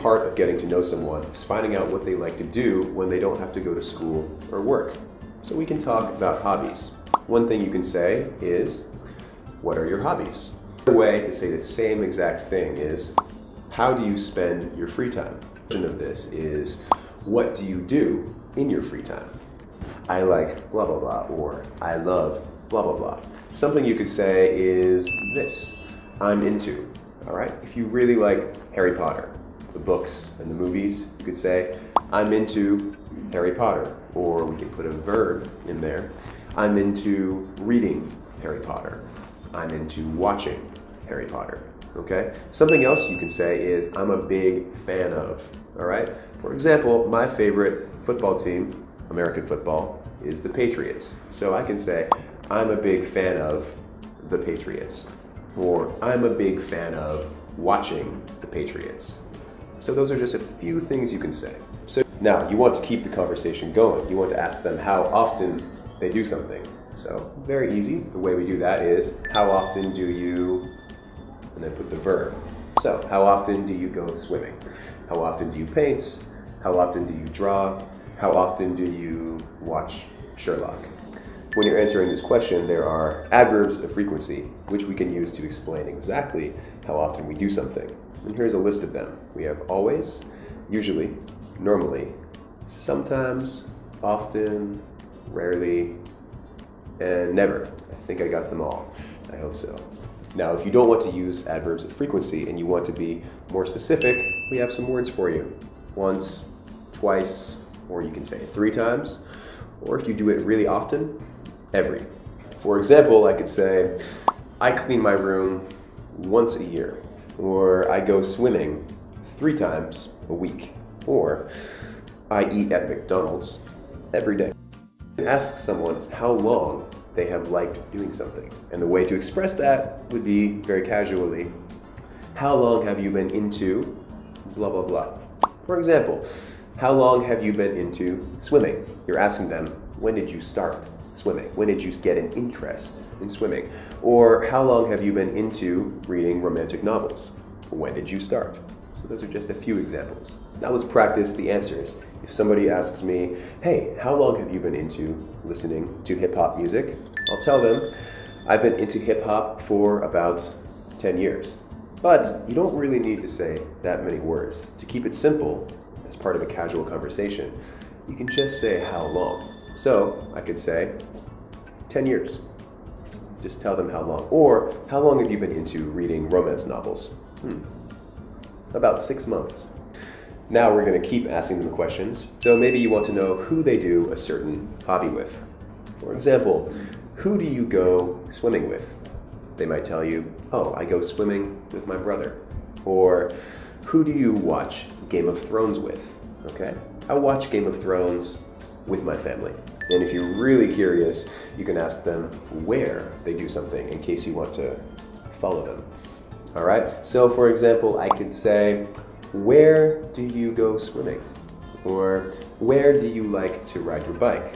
big part of getting to know someone is finding out what they like to do when they don't have to go to school or work. So we can talk about hobbies. One thing you can say is, what are your hobbies? Another way to say the same exact thing is, how do you spend your free time? The version of this is, what do you do in your free time? I like blah, blah, blah, or I love blah, blah, blah. Something you could say is this, I'm into, all right? If you really like Harry Potter, the books and the movies, you could say, I'm into Harry Potter, or we could put a verb in there. I'm into reading Harry Potter. I'm into watching Harry Potter, okay? Something else you can say is, I'm a big fan of, all right? For example, my favorite football team, American football, is the Patriots. So I can say, I'm a big fan of the Patriots, or I'm a big fan of watching the Patriots. So those are just a few things you can say. So now you want to keep the conversation going. You want to ask them how often they do something. So very easy. The way we do that is, how often do you, and then put the verb. So how often do you go swimming? How often do you paint? How often do you draw? How often do you watch Sherlock? When you're answering this question, there are adverbs of frequency, which we can use to explain exactly how often we do something. And here's a list of them. We have always, usually, normally, sometimes, often, rarely, and never. I think I got them all. I hope so. Now, if you don't want to use adverbs of frequency and you want to be more specific, we have some words for you. Once, twice, or you can say 3 times. Or if you do it really often, every. For example, I could say, I clean my room once a year. Or I go swimming 3 times a week. Or I eat at McDonald's every day. You can ask someone how long they have liked doing something. And the way to express that would be very casually, how long have you been into blah, blah, blah. For example, how long have you been into swimming? You're asking them, when did you start swimming? When did you get an interest in swimming? Or how long have you been into reading romantic novels? When did you start? So those are just a few examples. Now let's practice the answers. If somebody asks me, hey, how long have you been into listening to hip-hop music? I'll tell them, I've been into hip-hop for about 10 years. But you don't really need to say that many words. To keep it simple, as part of a casual conversation, you can just say how long. So I could say 10 years. Just tell them how long. Or how long have you been into reading romance novels? About 6 months. Now we're going to keep asking them questions. So maybe you want to know who they do a certain hobby with. For example, who do you go swimming with? They might tell you, oh, I go swimming with my brother. Or who do you watch Game of Thrones with? Okay, I watch Game of Thrones with my family. And if you're really curious, you can ask them where they do something in case you want to follow them. All right, so for example, I could say, where do you go swimming? Or where do you like to ride your bike?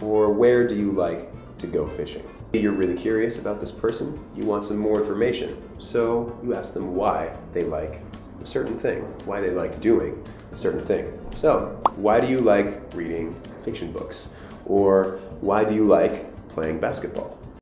Or where do you like to go fishing? You're really curious about this person, you want some more information, so you ask them why they like a certain thing, why they like doing a certain thing. So, why do you like reading fiction books? Or why do you like playing basketball?